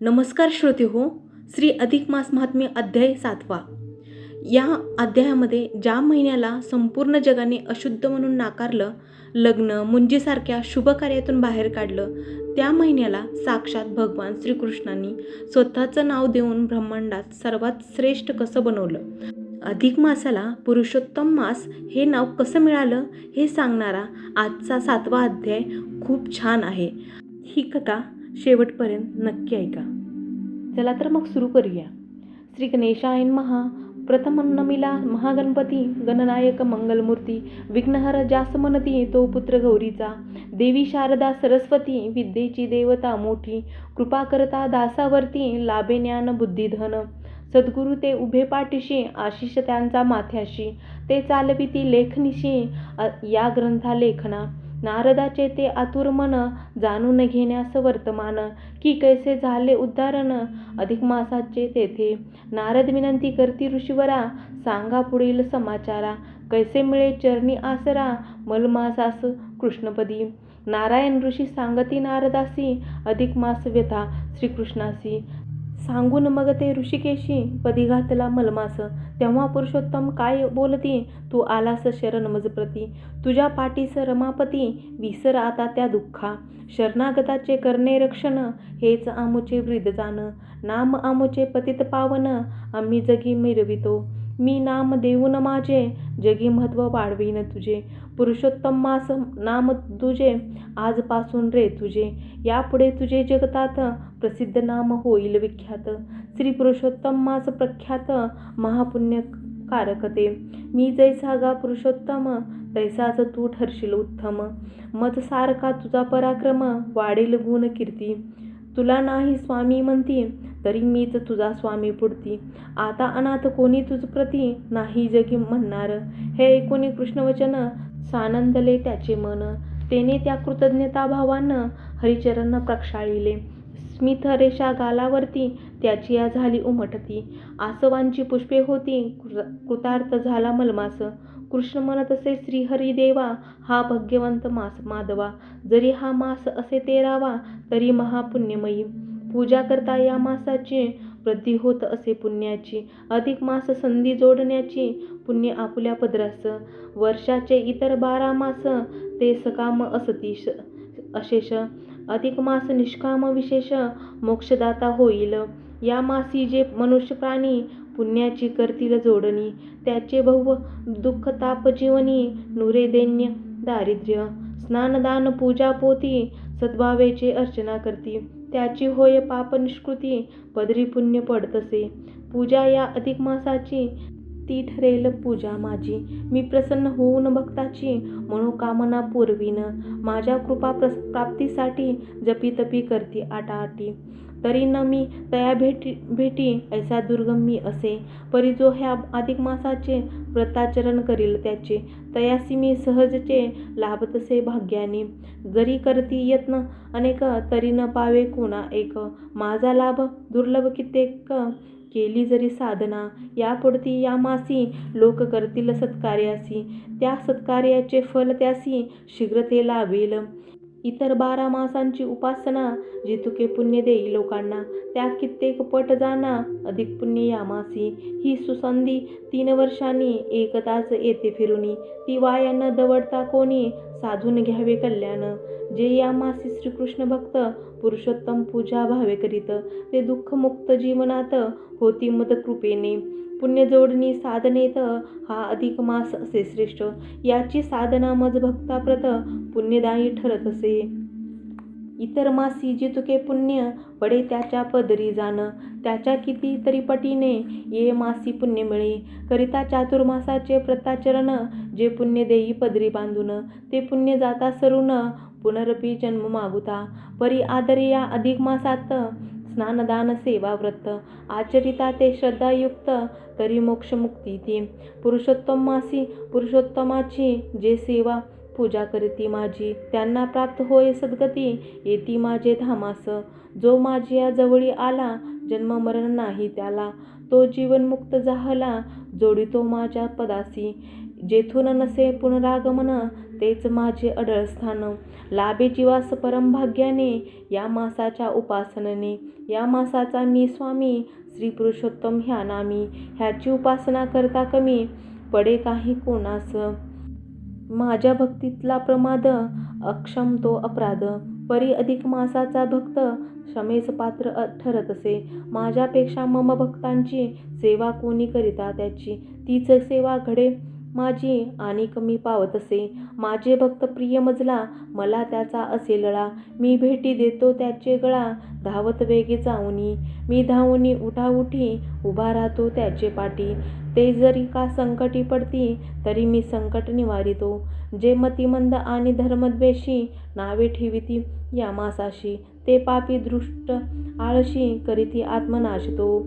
नमस्कार श्रोते हो. श्री अधिक मास महात्म्य अध्याय 7वा. या अध्यायामध्ये ज्या महिन्याला संपूर्ण जगाने अशुद्ध म्हणून नाकारलं, लग्न मुंजीसारख्या शुभ कार्यातून बाहेर काढलं, त्या महिन्याला साक्षात भगवान श्रीकृष्णांनी स्वतःचं नाव देऊन ब्रह्मांडात सर्वात श्रेष्ठ कसं बनवलं, अधिक मासाला पुरुषोत्तम मास हे नाव कसं मिळालं हे सांगणारा आजचा 7वा अध्याय खूप छान आहे. ही कथा शेवटपर्यंत नक्की ऐका. चला तर मग सुरू करूया. श्री गणेशाय नमः. प्रथम नमीला महागणपती गणनायक मंगलमूर्ती विघ्नहर जासमनती तो पुत्र गौरीचा. देवी शारदा सरस्वती विद्येची देवता मोठी. कृपा करता दासावरती लाभे ज्ञान बुद्धिधन. सद्गुरु ते उभे पाठीशी आशिष त्यांचा माथ्याशी. ते चालविती लेखनिशी या ग्रंथा लेखना. नारदाचे ते आतुर मन जाणून घेण्यास वर्तमान. की कैसे झाले उद्धारण अधिक मासाचे तेथे. नारद विनंती करती ऋषीवरा सांगा पुढील समाचारा. कैसे मिळे चरणी आसरा मलमासास कृष्णपदी. नारायण ऋषी सांगती नारदासी अधिक मास व्यथा श्रीकृष्णासी. सांगून मग ते ऋषिकेशी पदी घातला मलमास. तेव्हा पुरुषोत्तम काय बोलती तू आलास शरण मजप्रती. तुझ्या पाठीस रमापती विसर आता त्या दुःखा. शरणागताचे करणे रक्षण हेच आमुचे ब्रीद जाण. नाम आमुचे पतित पावन आम्ही जगी मिरवितो. मी नाम देऊन माझे जगी महत्व वाढवीन तुझे. पुरुषोत्तम मास नाम तुझे आजपासून रे तुझे. यापुढे तुझे जगतात प्रसिद्ध नाम होईल विख्यात. श्री पुरुषोत्तम मास प्रख्यात महापुण्य कारकते. मी जैसा गा पुरुषोत्तम तैसाच तू ठरशील उत्तम. मत सारखा तुझा पराक्रम वाढेल गुण कीर्ती. तुला नाही स्वामी म्हणती तरी मीच तुझा स्वामी पुढती. आता अनाथ कोणी तुझ प्रती नाही जगी म्हणणार. हे ऐकून कृष्णवचन सानंदले त्याचे मन. तेने त्या कृतज्ञता भावानं हरिचरण प्रक्षाळिले. स्मित रेषा गालावरती त्याची या झाली उमटती. आसवांची पुष्पे होती कृतार्थ झाला मलमास. कृष्ण म्हणत असे श्रीहरी देवा हा भाग्यवंत मास माधवा. जरी हा मास असे तेरावा तरी महापुण्यमयी. पूजा करता या मासाची वृद्धी होत असे पुण्याची. अधिक मास संधी जोडण्याची पुण्य आपुल्या पदरास. वर्षाचे इतर 12 मास ते सकाम असती अशेष. अधिक मास निष्काम विशेष मोक्षदाता होईल. या मासी जे मनुष्य प्राणी पुण्याची करतील जोडणी. त्याचे बहु दुःख ताप जीवनी नुरे दैन्य दारिद्र्य. स्नानदान पूजा पोती सद्भावेचे अर्चना करती. त्याची होय पाप निष्कृती पदरी पुण्य पडतसे. पूजा या अधिक मासाची ती ठरेल पूजा माझी. मी प्रसन्न होऊन भक्ताची मनोकामना पुरवीन. माझ्या कृपा प्राप्तीसाठी जपीतपी करती आटाआटी. तरी न मी तया भेटी ऐसा दुर्गम मी असे. परी जो ह्या अधिक मासाचे व्रताचरण करील त्याचे तयासी मी सहजचे लाभतसे भाग्याने. जरी करती यत्न अनेक तरी न पावे कोणा एक. माझा लाभ दुर्लभ कित्येक केली जरी साधना. यापुढती या मासी लोक करतील सत्कार्यासी. त्या सत्कार्याचे फल त्यासी शीघ्र ते लाभेल. इतर 12 मासांची उपासना जितुके पुण्य देई लोकांना त्या कित्येक पट जाना अधिक पुण्य या मासी. ही सुसंधी 3 वर्षांनी एकदाच येते फिरुनी. ती वाया न दवडता कोणी साधून घ्यावे कल्याण. जे या मासी श्रीकृष्ण भक्त पुरुषोत्तम पूजा भावे करीत ते दुःखमुक्त जीवनात होती मद कृपेने. पुण्य जोडणी साधनेत हा अधिक मास असे श्रेष्ठ. याची साधना मज भक्ताप्रत पुण्यदायी ठरत असे. इतर मासी जितुके पुण्य पडे त्याच्या पदरी जाण. त्याच्या किती तरी पटीने ये मासी पुण्य मिळे. करिता चातुर्मासाचे व्रताचरण जे पुण्य देई पदरी बांधून. ते पुण्य जाता सरून पुनरपी जन्म मागुता. परी आदरी या अधिक मासात स्नानदान सेवा व्रत. आचरिता ते श्रद्धायुक्त तरी मोक्षमुक्ती ती. पुरुषोत्तम मासी पुरुषोत्तमाची जे सेवा पूजा करती माझी त्यांना प्राप्त होय सद्गती येती माझे धामास. जो माझ्या जवळी आला जन्म मरण नाही त्याला. तो जीवनमुक्त झाला जोडितो माझ्या पदासी. जेथून नसे पुनरागमन तेच माझे अडळ स्थान. लाभे जीवास परमभाग्याने या मासाच्या उपासनेने. या मासाचा मी स्वामी श्री पुरुषोत्तम ह्या नामी. ह्याची उपासना करता कमी पडे काही कोणास. माझ्या भक्तीतला प्रमाद अक्षम तो अपराध. परी अधिक मासाचा भक्त क्षमेस पात्र ठरत असे. माझ्यापेक्षा मम भक्तांची सेवा कोणी करिता त्याची. तीच सेवा घडे माझी आणि कमी पावत असे. माझे भक्त प्रिय मजला मला त्याचा असे लळा. मी भेटी देतो त्याचे गळा धावत वेगे जाऊनी. मी धावूनी उठाउठी उभा राहतो त्याचे पाठी. ते जरी का संकटी पडती तरी मी संकट निवारितो. जे मतिमंद आणि धर्मद्वेषी नावे ठेविती या मासाशी ते पापी दृष्ट आळशी करीती आत्मनाश तो.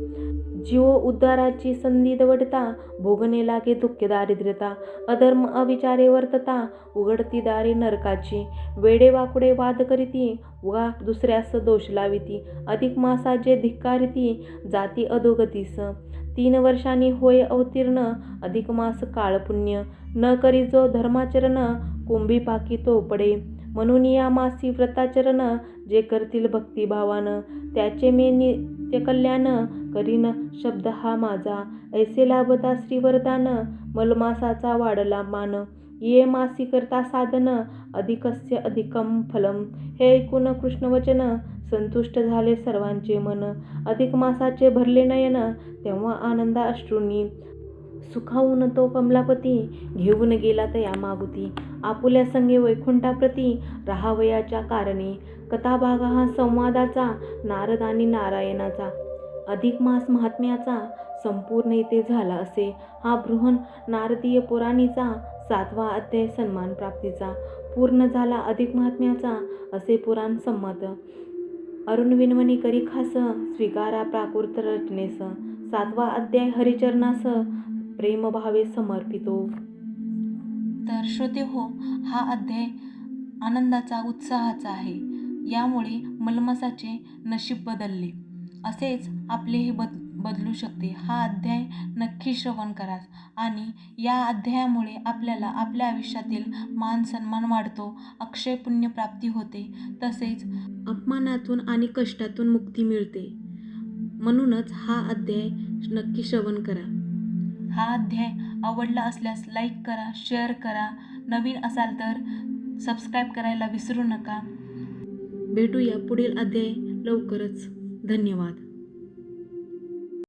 जीव उद्धाराची संधी दवडता भोगणे लागे दुःख दारिद्र्यता. अधर्म अविचारे वर्तता उघडती दारे नरकाची. वेडे वाकुडे वाद करीती वा दुसऱ्यास दोष लाविती. अधिक मासाचे धिक्कारिती जाती अधोगतीस. 3 वर्षांनी होय अवतीर्ण अधिक मास काळ पुण्य. न करी जो धर्माचरण कुंभी पाकी तो पडे. म्हणून या मासी व्रताचरण जे करतील भक्तिभावान त्याचे मी नित्य कल्याण करीन शब्द हा माझा. ऐसे लाभता श्रीवरदान मलमासाचा वाढला मान. ये मासी करता साधन अधिकस्य अधिकम फलम. हे ऐकून कृष्णवचन संतुष्ट झाले सर्वांचे मन. अधिक मासाचे भरले नयन तेव्हा आनंदा अश्रूंनी. सुखावून तो कमलापती घेऊन गेला तया मागुती. आपुल्या संगे वैकुंठाप्रती राहावयाच्या कारणे. कथाभाग हा संवादाचा नारद आणि नारायणाचा. अधिक मास महात्म्याचा संपूर्ण इथे झाला असे. हा बृहन नारदीय पुराणीचा 7वा अध्याय सन्मान प्राप्तीचा. पूर्ण झाला अधिक महात्म्याचा असे पुराण संमत. अरुण विनवणी करी खास स्वीकारा प्राकृत रचनेस. 7वा अध्याय हरिचरणास प्रेमभावे समर्पितो. तर श्रोते हो, हा अध्याय आनंदाचा उत्साहाचा आहे. यामुळे मलमासाचे नशीब बदलले असेच आपलेही बदलू शकते. हा अध्याय नक्की श्रवण करा आणि या अध्यायामुळे आपल्याला आपल्या आयुष्यातील मान सन्मान वाढतो, अक्षय पुण्य प्राप्ती होते, तसेच अपमानातून आणि कष्टातून मुक्ती मिळते. म्हणूनच हा अध्याय नक्की श्रवण करा. हा अध्याय आवडला असल्यास लाईक करा, शेअर करा. नवीन असाल तर सबस्क्राईब करायला विसरू नका. भेटूया पुढील अध्याय लवकरच. धन्यवाद.